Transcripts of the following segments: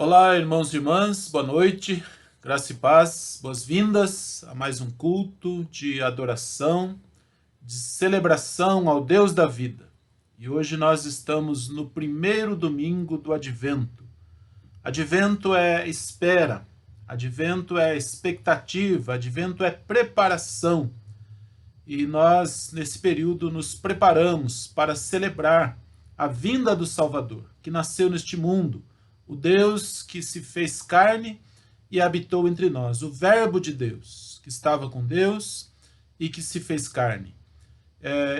Olá, irmãos e irmãs, boa noite, graça e paz, boas-vindas a mais um culto de adoração, de celebração ao Deus da vida. E hoje nós estamos no primeiro domingo do Advento. Advento é espera, Advento é expectativa, Advento é preparação. E nós, nesse período, nos preparamos para celebrar a vinda do Salvador, que nasceu neste mundo, o Deus que se fez carne e habitou entre nós, o Verbo de Deus, que estava com Deus e que se fez carne.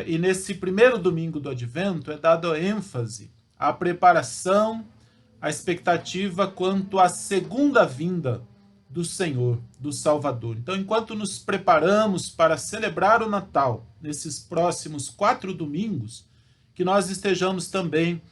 E nesse primeiro domingo do Advento é dado ênfase à preparação, à expectativa quanto à segunda vinda do Senhor, do Salvador. Então, enquanto nos preparamos para celebrar o Natal, nesses próximos 4 domingos, que nós estejamos também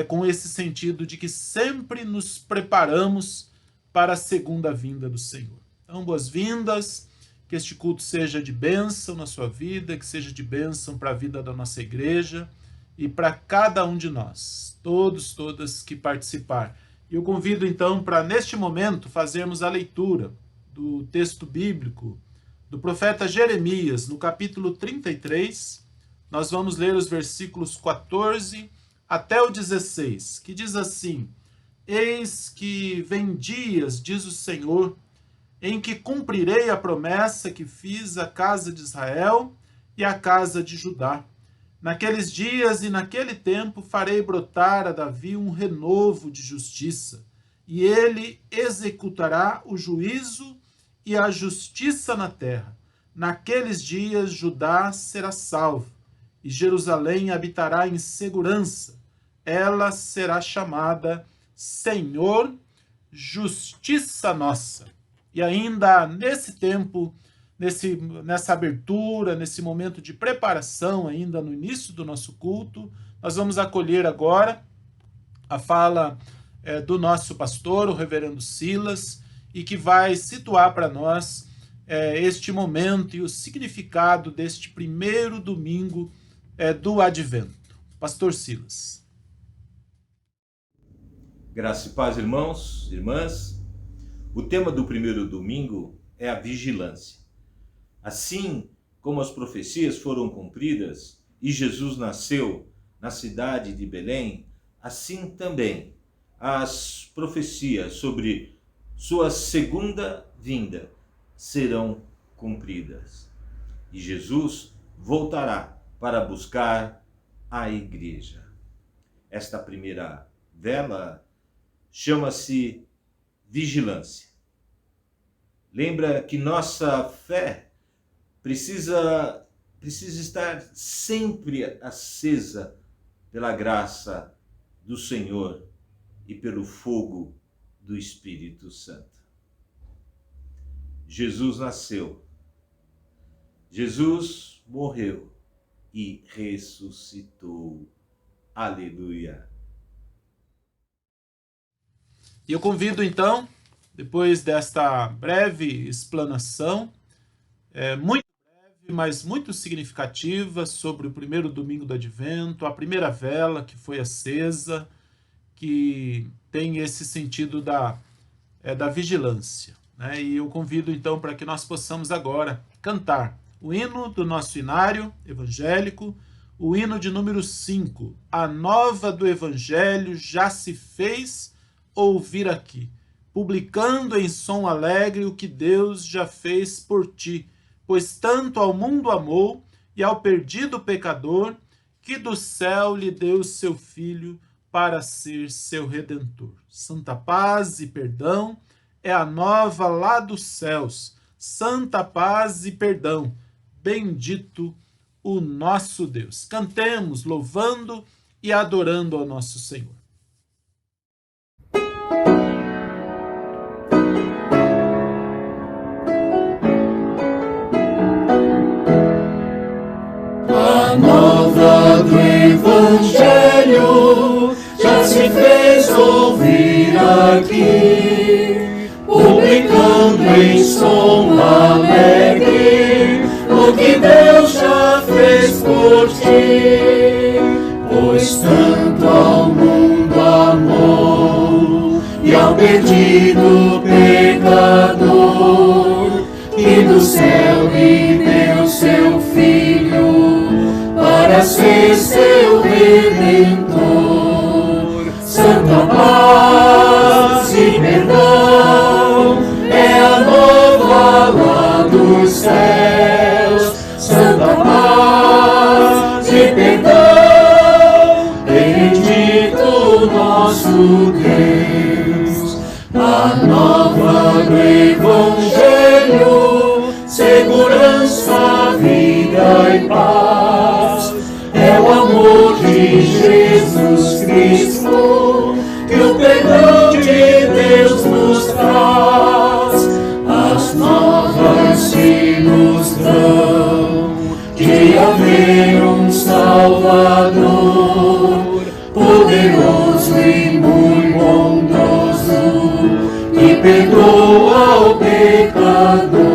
com esse sentido de que sempre nos preparamos para a segunda vinda do Senhor. Então, boas-vindas, que este culto seja de bênção na sua vida, que seja de bênção para a vida da nossa igreja e para cada um de nós, todas que participar. E eu convido então para, neste momento, fazermos a leitura do texto bíblico do profeta Jeremias, no capítulo 33, nós vamos ler os versículos 14 até o 16, que diz assim: Eis que vem dias, diz o Senhor, em que cumprirei a promessa que fiz à casa de Israel e à casa de Judá. Naqueles dias e naquele tempo farei brotar a Davi um renovo de justiça, e ele executará o juízo e a justiça na terra. Naqueles dias Judá será salvo, e Jerusalém habitará em segurança. Ela será chamada Senhor, Justiça Nossa. E ainda nesse tempo, nessa abertura, nesse momento de preparação, ainda no início do nosso culto, nós vamos acolher agora a fala do nosso pastor, o reverendo Silas, e que vai situar para nós este momento e o significado deste primeiro domingo do Advento. Pastor Silas. Graça e paz, irmãos, irmãs. O tema do primeiro domingo é a vigilância. Assim como as profecias foram cumpridas e Jesus nasceu na cidade de Belém, assim também as profecias sobre sua segunda vinda serão cumpridas. E Jesus voltará para buscar a igreja. Esta primeira vela chama-se vigilância. Lembra que nossa fé precisa estar sempre acesa pela graça do Senhor e pelo fogo do Espírito Santo. Jesus nasceu, Jesus morreu e ressuscitou. Aleluia! E eu convido então, depois desta breve explanação, muito breve, mas muito significativa, sobre o primeiro domingo do Advento, a primeira vela que foi acesa, que tem esse sentido da vigilância, né? E eu convido então para que nós possamos agora cantar o hino do nosso inário evangélico, o hino de número 5, A Nova do Evangelho já se fez ouvir aqui, publicando em som alegre o que Deus já fez por ti, pois tanto ao mundo amou e ao perdido pecador, que do céu lhe deu seu Filho para ser seu Redentor. Santa paz e perdão é a nova lá dos céus, santa paz e perdão, bendito o nosso Deus. Cantemos louvando e adorando ao nosso Senhor. A nova do Evangelho já se fez ouvir aqui, publicando em som alegre o que Deus já fez por ti. Pois tanto ao mundo amou e ao perdido pecador, que do céu lhe deu seu Filho, para ser seu Redentor. Santa paz e perdão é a nova lá dos céus. Santa paz e perdão, bendito nosso Deus. A nova do Evangelho, segurança, vida e paz, é o amor de Jesus Cristo, que o perdão de Deus nos traz. As novas que nos dão de haver um Salvador, poderoso e muito bondoso, que perdoa o pecador.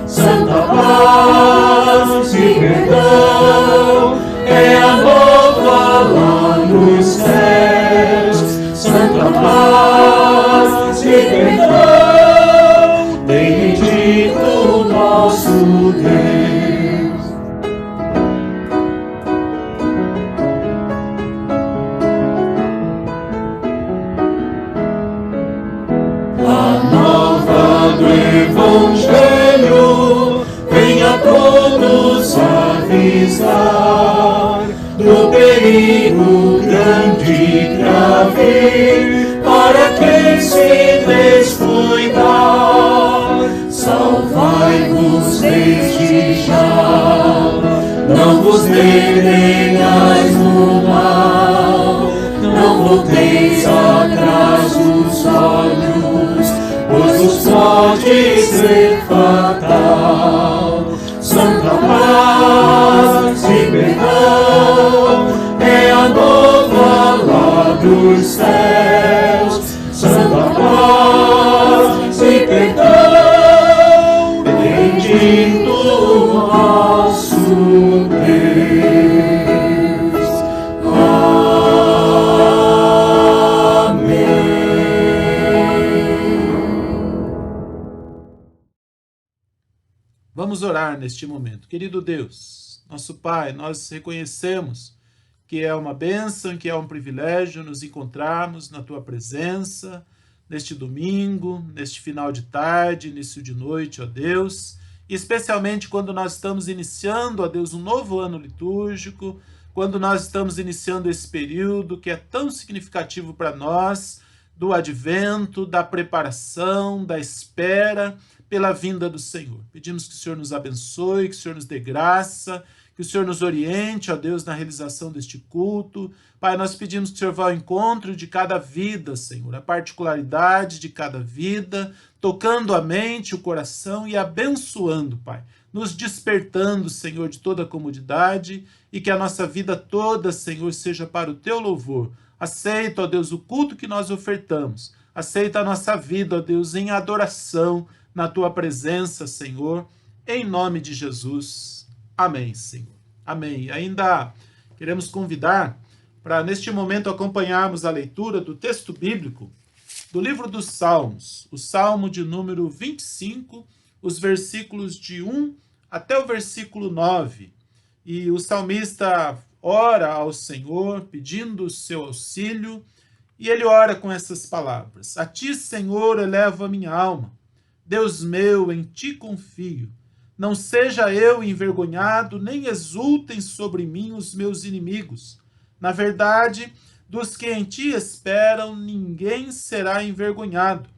Santa paz e perdão é a nova lá nos céus. Santa paz e perdão, bendito nosso Deus. A nova do Evangelho vem a todos avisar do perigo grande grave para quem se descuidar. Salvai-vos desde já, não vos detenhais no mal, não volteis atrás dos olhos, pois os pode ser fatal. Santa paz e perdão é a nova lá dos céus. Santa paz e perdão, bendito nosso Deus. Amém. Vamos orar neste momento. Querido Deus, nosso Pai, nós reconhecemos que é uma bênção, que é um privilégio nos encontrarmos na Tua presença, neste domingo, neste final de tarde, início de noite, ó Deus, e especialmente quando nós estamos iniciando, ó Deus, um novo ano litúrgico, quando nós estamos iniciando esse período que é tão significativo para nós, do advento, da preparação, da espera pela vinda do Senhor. Pedimos que o Senhor nos abençoe, que o Senhor nos dê graça, que o Senhor nos oriente, ó Deus, na realização deste culto. Pai, nós pedimos que o Senhor vá ao encontro de cada vida, Senhor, a particularidade de cada vida, tocando a mente, o coração e abençoando, Pai, nos despertando, Senhor, de toda a comodidade e que a nossa vida toda, Senhor, seja para o Teu louvor. Aceita, ó Deus, o culto que nós ofertamos. Aceita a nossa vida, ó Deus, em adoração na Tua presença, Senhor, em nome de Jesus. Amém, Senhor. Amém. Ainda queremos convidar para, neste momento, acompanharmos a leitura do texto bíblico do livro dos Salmos, o Salmo de número 25, os versículos de 1 até o versículo 9. E o salmista ora ao Senhor, pedindo o seu auxílio, e ele ora com essas palavras: A ti, Senhor, elevo a minha alma. Deus meu, em ti confio. Não seja eu envergonhado, nem exultem sobre mim os meus inimigos. Na verdade, dos que em ti esperam, ninguém será envergonhado.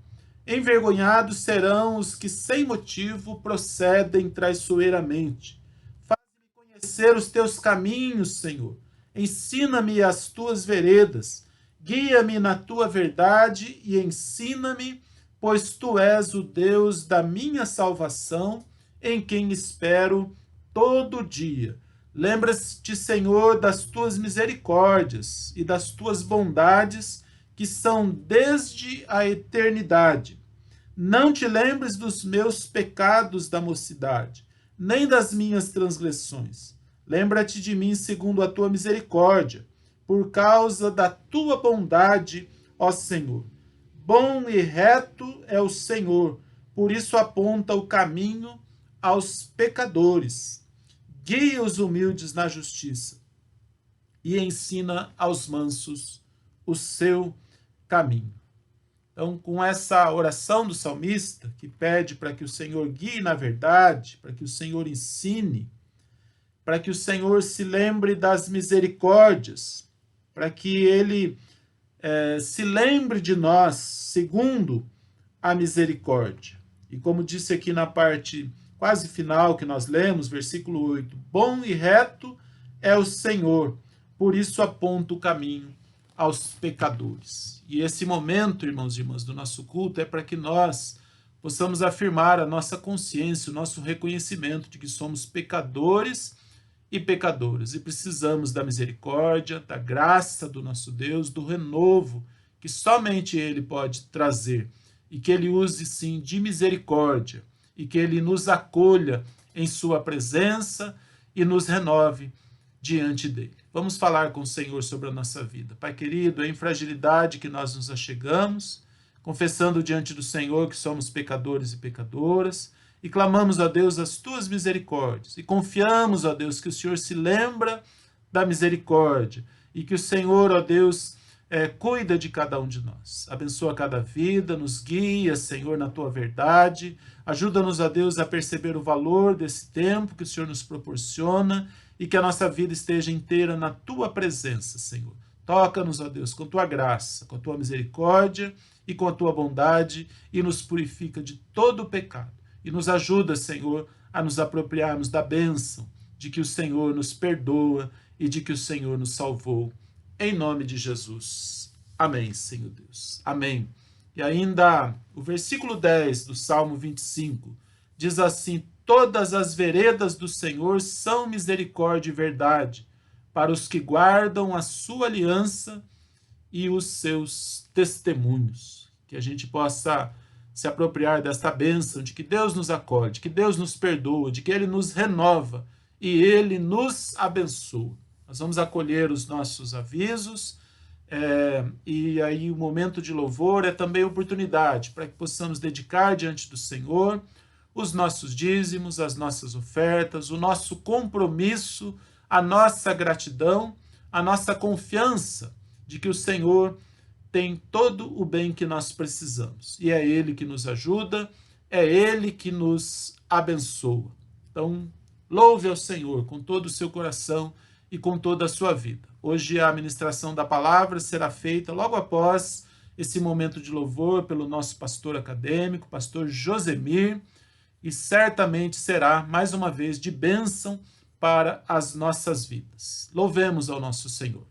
Envergonhados serão os que sem motivo procedem traiçoeiramente. Faz-me conhecer os teus caminhos, Senhor. Ensina-me as tuas veredas. Guia-me na tua verdade e ensina-me, pois tu és o Deus da minha salvação, em quem espero todo dia. Lembra-te, Senhor, das tuas misericórdias e das tuas bondades, que são desde a eternidade. Não te lembres dos meus pecados da mocidade, nem das minhas transgressões. Lembra-te de mim segundo a tua misericórdia, por causa da tua bondade, ó Senhor. Bom e reto é o Senhor, por isso aponta o caminho aos pecadores. Guia os humildes na justiça e ensina aos mansos o seu caminho. Então, com essa oração do salmista, que pede para que o Senhor guie na verdade, para que o Senhor ensine, para que o Senhor se lembre das misericórdias, para que Ele se lembre de nós, segundo a misericórdia. E como disse aqui na parte quase final que nós lemos, versículo 8, bom e reto é o Senhor, por isso aponta o caminho aos pecadores. E esse momento, irmãos e irmãs, do nosso culto é para que nós possamos afirmar a nossa consciência, o nosso reconhecimento de que somos pecadores e pecadoras, e precisamos da misericórdia, da graça do nosso Deus, do renovo que somente Ele pode trazer, e que Ele use sim de misericórdia, e que Ele nos acolha em sua presença e nos renove diante dele. Vamos falar com o Senhor sobre a nossa vida. Pai querido, é em fragilidade que nós nos achegamos, confessando diante do Senhor que somos pecadores e pecadoras, e clamamos a Deus as tuas misericórdias, e confiamos a Deus que o Senhor se lembra da misericórdia, e que o Senhor, ó Deus, cuida de cada um de nós. Abençoa cada vida, nos guia, Senhor, na tua verdade. Ajuda-nos, ó Deus, a perceber o valor desse tempo que o Senhor nos proporciona e que a nossa vida esteja inteira na tua presença, Senhor. Toca-nos, ó Deus, com tua graça, com a tua misericórdia e com a tua bondade e nos purifica de todo o pecado. E nos ajuda, Senhor, a nos apropriarmos da bênção de que o Senhor nos perdoa e de que o Senhor nos salvou. Em nome de Jesus. Amém, Senhor Deus. Amém. E ainda o versículo 10 do Salmo 25 diz assim: todas as veredas do Senhor são misericórdia e verdade para os que guardam a sua aliança e os seus testemunhos. Que a gente possa se apropriar desta bênção de que Deus nos acolhe, de que Deus nos perdoa, de que Ele nos renova e Ele nos abençoa. Nós vamos acolher os nossos avisos, e aí o momento de louvor é também oportunidade para que possamos dedicar diante do Senhor os nossos dízimos, as nossas ofertas, o nosso compromisso, a nossa gratidão, a nossa confiança de que o Senhor tem todo o bem que nós precisamos. E é Ele que nos ajuda, é Ele que nos abençoa. Então, louve ao Senhor com todo o seu coração e com toda a sua vida. Hoje a ministração da palavra será feita logo após esse momento de louvor pelo nosso pastor acadêmico, pastor Josemir, e certamente será, mais uma vez, de bênção para as nossas vidas. Louvemos ao nosso Senhor.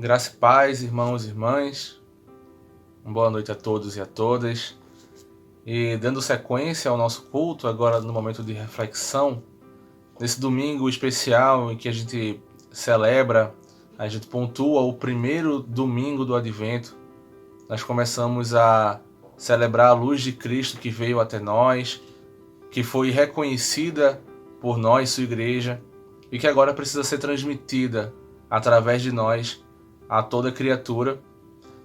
Graça e paz, irmãos e irmãs. Uma boa noite a todos e a todas. E dando sequência ao nosso culto, agora no momento de reflexão, nesse domingo especial em que a gente celebra, a gente pontua o primeiro domingo do Advento, nós começamos a celebrar a luz de Cristo que veio até nós, que foi reconhecida por nós, sua igreja, e que agora precisa ser transmitida através de nós a toda criatura.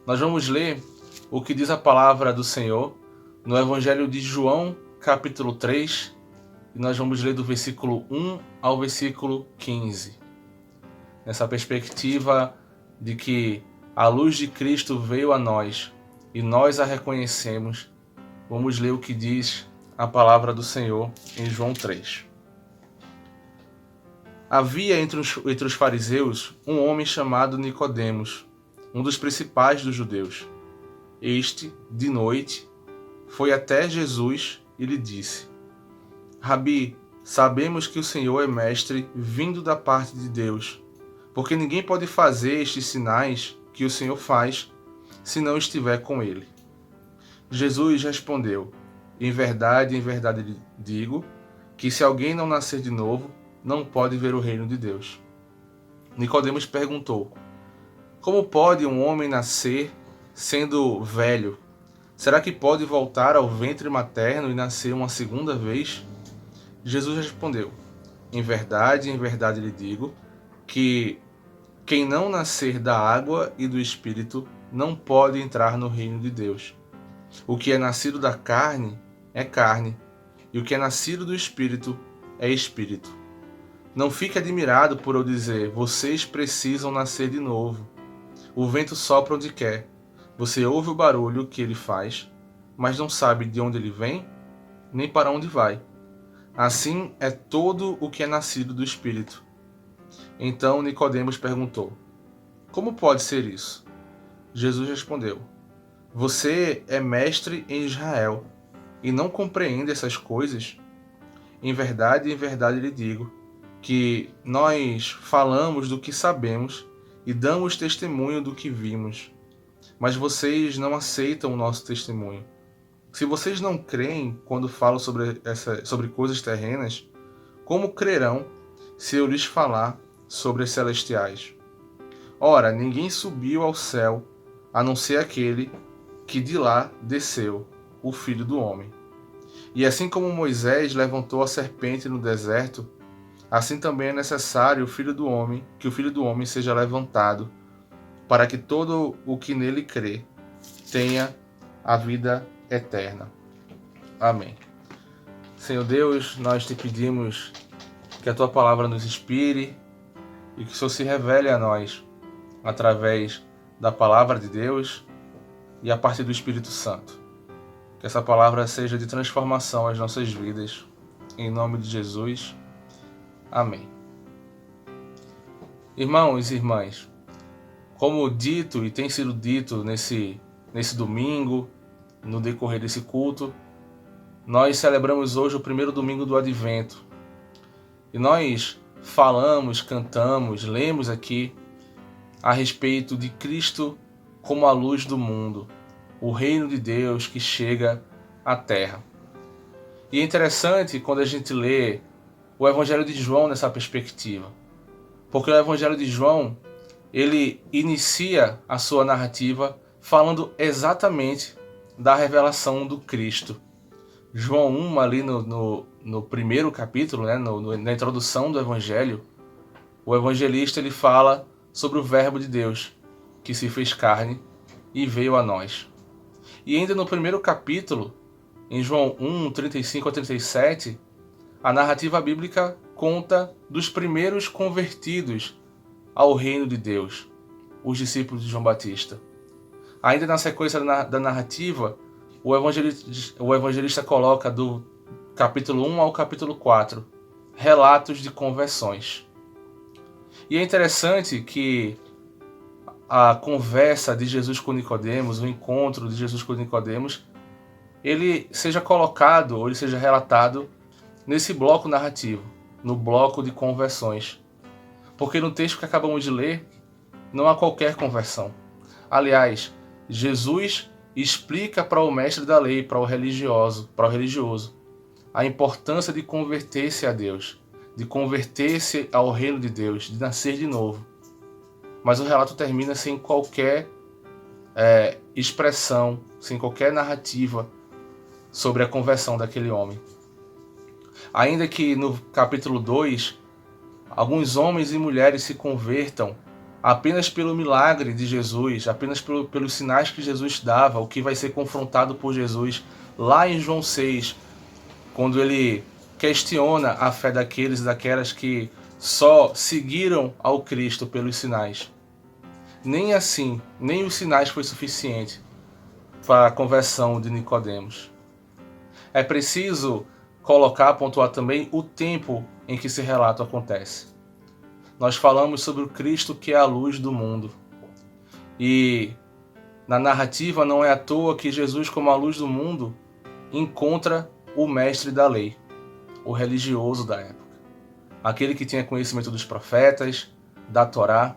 Nós vamos ler o que diz a palavra do Senhor no Evangelho de João, capítulo 3, e nós vamos ler do versículo 1 ao versículo 15. Nessa perspectiva de que a luz de Cristo veio a nós e nós a reconhecemos, vamos ler o que diz a palavra do Senhor em João 3. Havia entre os fariseus um homem chamado Nicodemos, um dos principais dos judeus. Este, de noite, foi até Jesus e lhe disse: Rabi, sabemos que o Senhor é mestre vindo da parte de Deus, porque ninguém pode fazer estes sinais que o Senhor faz se não estiver com ele. Jesus respondeu: em verdade lhe digo, que se alguém não nascer de novo, não pode ver o reino de Deus. Nicodemos perguntou: como pode um homem nascer sendo velho? Será que pode voltar ao ventre materno e nascer uma segunda vez? Jesus respondeu: em verdade lhe digo, que quem não nascer da água e do Espírito não pode entrar no reino de Deus. O que é nascido da carne é carne, e o que é nascido do Espírito é Espírito. Não fique admirado por eu dizer: vocês precisam nascer de novo. O vento sopra onde quer. Você ouve o barulho que ele faz, mas não sabe de onde ele vem, nem para onde vai. Assim é todo o que é nascido do Espírito. Então Nicodemos perguntou: como pode ser isso? Jesus respondeu: você é mestre em Israel e não compreende essas coisas? Em verdade lhe digo, que nós falamos do que sabemos e damos testemunho do que vimos, mas vocês não aceitam o nosso testemunho. Se vocês não creem quando falo sobre coisas terrenas, como crerão se eu lhes falar sobre as celestiais? Ora, ninguém subiu ao céu, a não ser aquele que de lá desceu, o Filho do Homem. E assim como Moisés levantou a serpente no deserto, assim também é necessário que o Filho do Homem seja levantado, para que todo o que nele crê tenha a vida eterna. Amém. Senhor Deus, nós te pedimos que a tua palavra nos inspire e que o Senhor se revele a nós através da palavra de Deus e a partir do Espírito Santo. Que essa palavra seja de transformação às nossas vidas. Em nome de Jesus. Amém. Irmãos e irmãs, como dito e tem sido dito nesse domingo, no decorrer desse culto, nós celebramos hoje o primeiro domingo do Advento. E nós falamos, cantamos, lemos aqui a respeito de Cristo como a luz do mundo, o reino de Deus que chega à terra. E é interessante quando a gente lê o Evangelho de João nessa perspectiva, porque o Evangelho de João, ele inicia a sua narrativa falando exatamente da revelação do Cristo. João 1, ali no primeiro capítulo, né, na introdução do Evangelho, o evangelista ele fala sobre o Verbo de Deus, que se fez carne e veio a nós. E ainda no primeiro capítulo, em João 1, 35 a 37, a narrativa bíblica conta dos primeiros convertidos ao reino de Deus, os discípulos de João Batista. Ainda na sequência da narrativa, o evangelista coloca do capítulo 1 ao capítulo 4, relatos de conversões. E é interessante que a conversa de Jesus com Nicodemos, o encontro de Jesus com Nicodemos, ele seja colocado, ou ele seja relatado nesse bloco narrativo, no bloco de conversões. Porque no texto que acabamos de ler, não há qualquer conversão. Aliás, Jesus explica para o mestre da lei, para o religioso, a importância de converter-se a Deus, de converter-se ao reino de Deus, de nascer de novo. Mas o relato termina sem qualquer expressão, sem qualquer narrativa sobre a conversão daquele homem. Ainda que no capítulo 2, alguns homens e mulheres se convertam apenas pelo milagre de Jesus, apenas pelos sinais que Jesus dava, o que vai ser confrontado por Jesus lá em João 6, quando ele questiona a fé daqueles e daquelas que só seguiram ao Cristo pelos sinais. Nem assim, nem os sinais foi suficiente para a conversão de Nicodemos. É preciso pontuar também o tempo em que esse relato acontece. Nós falamos sobre o Cristo que é a luz do mundo. E na narrativa não é à toa que Jesus, como a luz do mundo, encontra o mestre da lei, o religioso da época. Aquele que tinha conhecimento dos profetas, da Torá.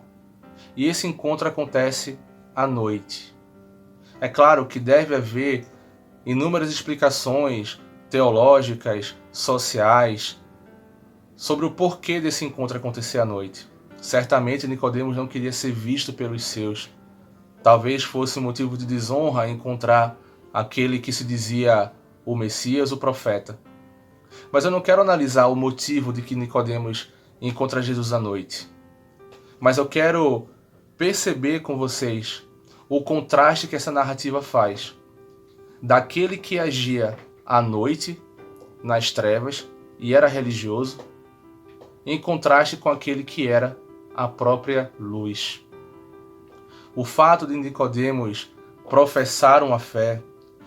E esse encontro acontece à noite. É claro que deve haver inúmeras explicações teológicas, sociais, sobre o porquê desse encontro acontecer à noite. Certamente Nicodemos não queria ser visto pelos seus. Talvez fosse um motivo de desonra encontrar aquele que se dizia o Messias, o profeta. Mas eu não quero analisar o motivo de que Nicodemos encontra Jesus à noite. Mas eu quero perceber com vocês o contraste que essa narrativa faz daquele que agia à noite, nas trevas, e era religioso, em contraste com aquele que era a própria luz. O fato de Nicodemos professar uma fé,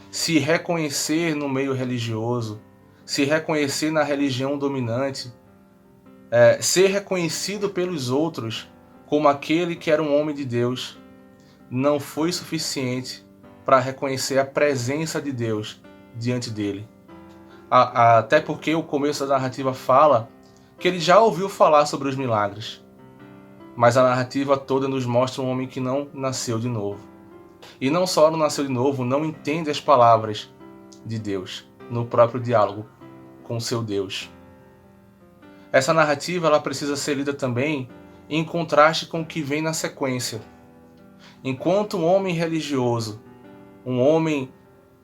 se reconhecer no meio religioso, se reconhecer na religião dominante, ser reconhecido pelos outros como aquele que era um homem de Deus, não foi suficiente para reconhecer a presença de Deus diante dele. Até porque o começo da narrativa fala que ele já ouviu falar sobre os milagres. Mas a narrativa toda nos mostra um homem que não nasceu de novo. E não só não nasceu de novo, não entende as palavras de Deus no próprio diálogo com seu Deus. Essa narrativa ela precisa ser lida também em contraste com o que vem na sequência. Enquanto um homem religioso, um homem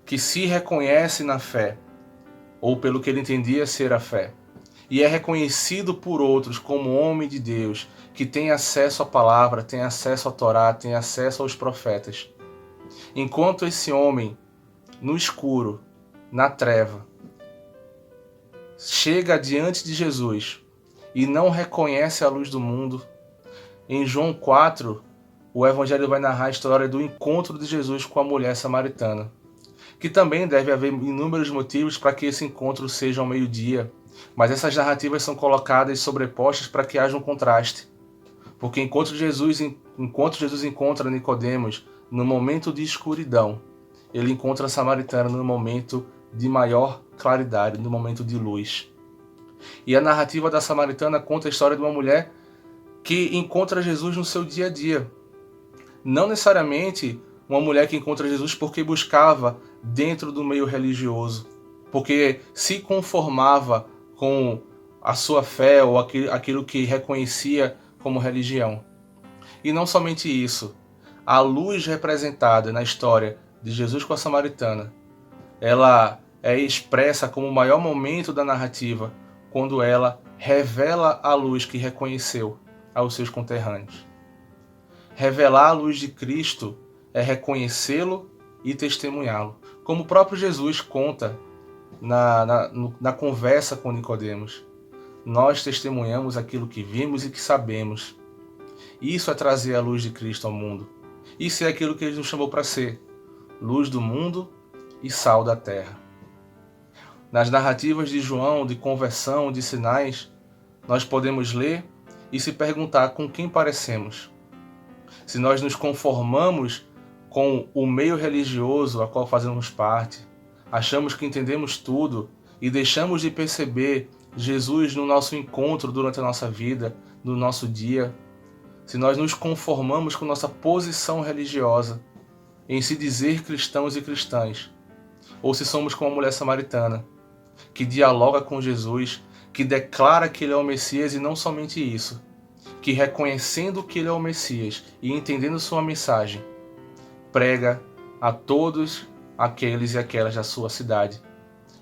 que se reconhece na fé, ou pelo que ele entendia ser a fé, e é reconhecido por outros como homem de Deus, que tem acesso à palavra, tem acesso à Torá, tem acesso aos profetas. Enquanto esse homem, no escuro, na treva, chega diante de Jesus e não reconhece a luz do mundo, em João 4, o Evangelho vai narrar a história do encontro de Jesus com a mulher samaritana, que também deve haver inúmeros motivos para que esse encontro seja ao meio-dia, mas essas narrativas são colocadas sobrepostas para que haja um contraste. Porque enquanto Jesus encontra Nicodemos no momento de escuridão, ele encontra a samaritana no momento de maior claridade, no momento de luz. E a narrativa da samaritana conta a história de uma mulher que encontra Jesus no seu dia a dia. Não necessariamente uma mulher que encontra Jesus porque buscava dentro do meio religioso, porque se conformava com a sua fé ou aquilo que reconhecia como religião. E não somente isso, a luz representada na história de Jesus com a samaritana, ela é expressa como o maior momento da narrativa, quando ela revela a luz que reconheceu aos seus conterrâneos. Revelar a luz de Cristo é reconhecê-lo e testemunhá-lo, como o próprio Jesus conta na conversa com Nicodemos. Nós testemunhamos aquilo que vimos e que sabemos. Isso é trazer a luz de Cristo ao mundo. Isso é aquilo que ele nos chamou para ser: luz do mundo e sal da terra. Nas narrativas de João, de conversão, de sinais, nós podemos ler e se perguntar com quem parecemos. Se nós nos conformamos com o meio religioso a qual fazemos parte, achamos que entendemos tudo e deixamos de perceber Jesus no nosso encontro durante a nossa vida, no nosso dia. se nós nos conformamos com nossa posição religiosa em se dizer cristãos e cristãs, ou se somos como a mulher samaritana, que dialoga com Jesus, que declara que ele é o Messias e não somente isso, que reconhecendo que ele é o Messias e entendendo sua mensagem, prega a todos aqueles e aquelas da sua cidade.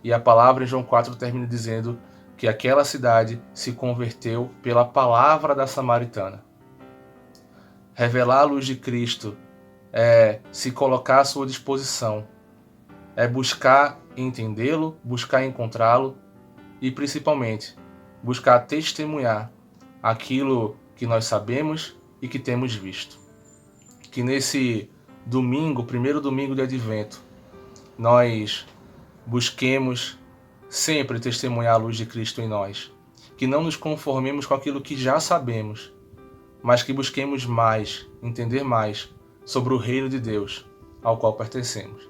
E a palavra em João 4 termina dizendo que aquela cidade se converteu pela palavra da samaritana. Revelar a luz de Cristo é se colocar à sua disposição, é buscar entendê-lo, buscar encontrá-lo e, principalmente, buscar testemunhar aquilo que nós sabemos e que temos visto. Que nesse domingo, primeiro domingo de Advento, nós busquemos sempre testemunhar a luz de Cristo em nós. Que não nos conformemos com aquilo que já sabemos, mas que busquemos mais, entender mais sobre o reino de Deus ao qual pertencemos.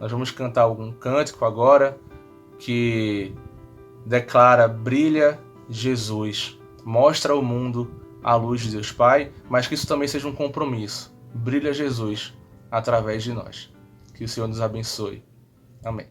Nós vamos cantar um cântico agora que declara: brilha Jesus, mostra ao mundo a luz de Deus Pai, mas que isso também seja um compromisso. Brilha Jesus através de nós. Que o Senhor nos abençoe. Amém.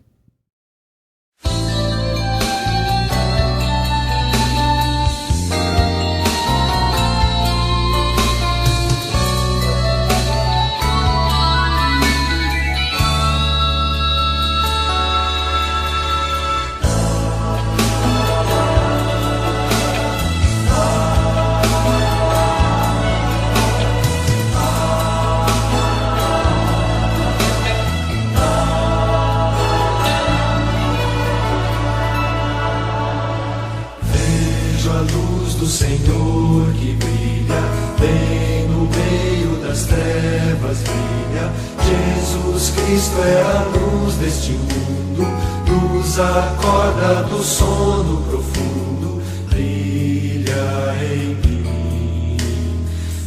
Senhor que brilha, bem no meio das trevas brilha. Jesus Cristo é a luz deste mundo, nos acorda do sono profundo. Brilha em mim,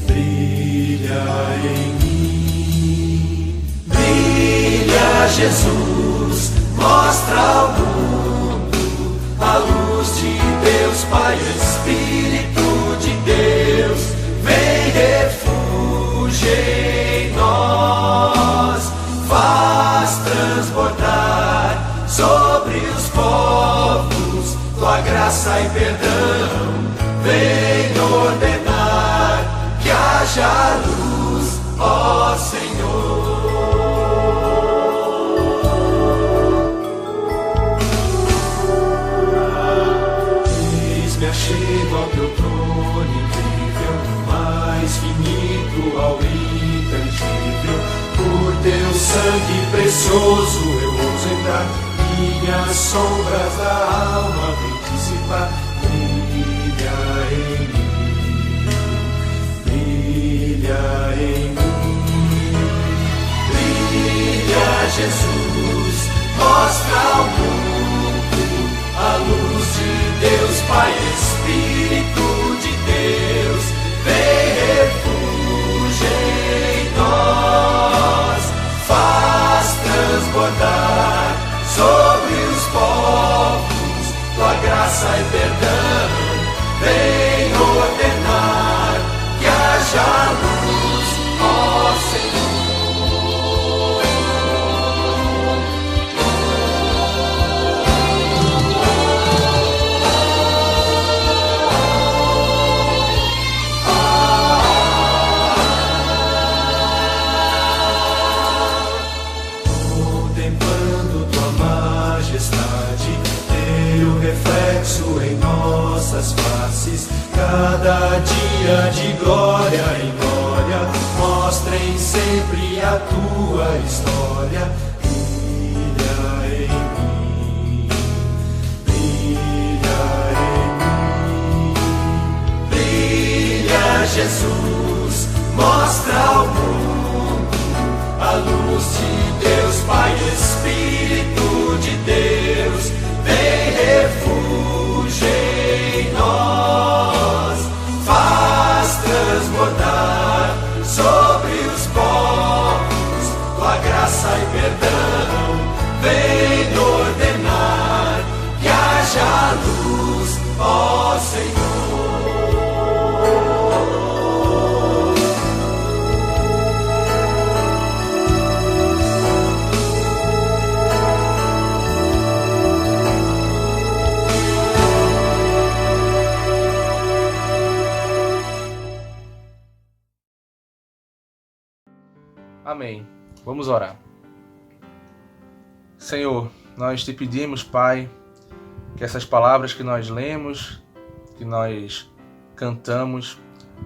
brilha em mim. Brilha Jesus, mostra ao mundo a luz de Deus Pai, Espírito de Deus, vem refúgio em nós, faz transbordar sobre os povos tua graça e perdão, vem ordenar que haja luz, ó Senhor. Chego ao teu trono incrível, mais finito ao intangível. Por teu sangue precioso eu ouso entrar, minhas sombras da alma vem dissipar. Brilha em mim, brilha em mim. Brilha Jesus, mostra ao mundo a luz de Deus Pai, Espírito de Deus, vem refúgio em nós, faz transbordar sobre os povos tua graça e perdão, vem ordenar que haja luz, ó Senhor. Reflexo em nossas faces, cada dia de glória em glória, mostrem sempre a tua história. Brilha em mim, brilha em mim. Brilha Jesus, mostra ao mundo a luz de Deus Pai, Espírito de Deus, vem refúgio em nós, faz transbordar sobre os povos tua graça e perdão, vem ordenar que haja luz, ó Senhor. Amém. Vamos orar. Senhor, nós te pedimos, Pai, que essas palavras que nós lemos, que nós cantamos,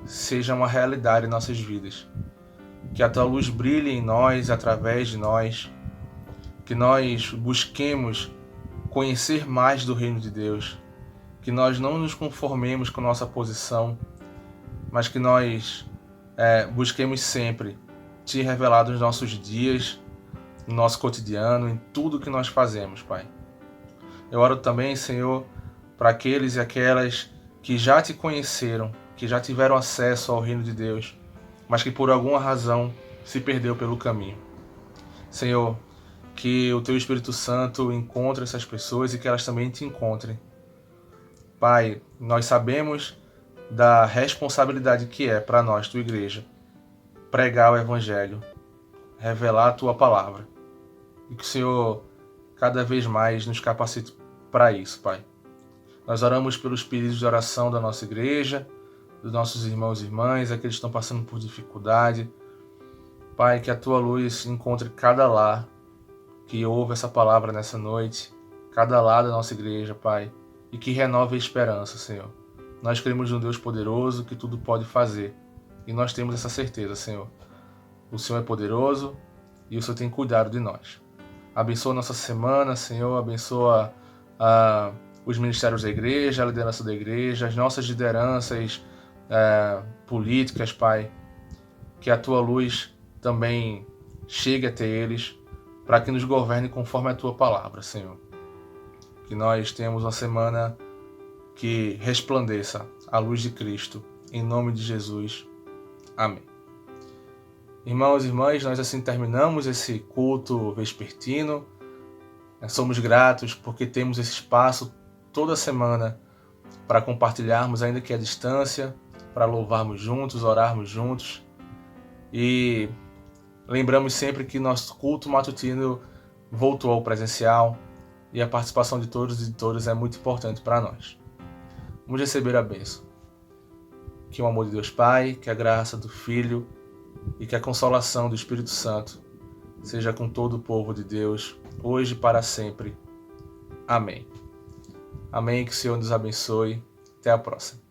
sejam uma realidade em nossas vidas. Que a tua luz brilhe em nós, através de nós, que nós busquemos conhecer mais do reino de Deus, que nós não nos conformemos com nossa posição, mas que nós busquemos sempre te revelar nos nossos dias, no nosso cotidiano, em tudo que nós fazemos, Pai. Eu oro também, Senhor, para aqueles e aquelas que já te conheceram, que já tiveram acesso ao reino de Deus, mas que por alguma razão se perdeu pelo caminho. Senhor, que o Teu Espírito Santo encontre essas pessoas e que elas também te encontrem. Pai, nós sabemos da responsabilidade que é para nós, Tua Igreja, pregar o Evangelho, revelar a Tua Palavra. E que o Senhor cada vez mais nos capacite para isso, Pai. Nós oramos pelos pedidos de oração da nossa igreja, dos nossos irmãos e irmãs, aqueles que estão passando por dificuldade. Pai, que a Tua luz encontre cada lar que ouve essa palavra nessa noite, cada lar da nossa igreja, Pai, e que renove a esperança, Senhor. Nós cremos num Deus poderoso que tudo pode fazer, e nós temos essa certeza, Senhor. O Senhor é poderoso e o Senhor tem cuidado de nós. Abençoa nossa semana, Senhor, abençoa os ministérios da igreja, a liderança da igreja, as nossas lideranças políticas, Pai. Que a Tua luz também chegue até eles, para que nos governe conforme a Tua palavra, Senhor. Que nós tenhamos uma semana que resplandeça a luz de Cristo, em nome de Jesus. Amém. Irmãos e irmãs, nós assim terminamos esse culto vespertino. Somos gratos porque temos esse espaço toda semana para compartilharmos, ainda que à distância, para louvarmos juntos, orarmos juntos. E lembramos sempre que nosso culto matutino voltou ao presencial e a participação de todos e de todas é muito importante para nós. Vamos receber a bênção. Que o amor de Deus Pai, que a graça do Filho e que a consolação do Espírito Santo seja com todo o povo de Deus, hoje e para sempre. Amém. Amém, que o Senhor nos abençoe. Até a próxima.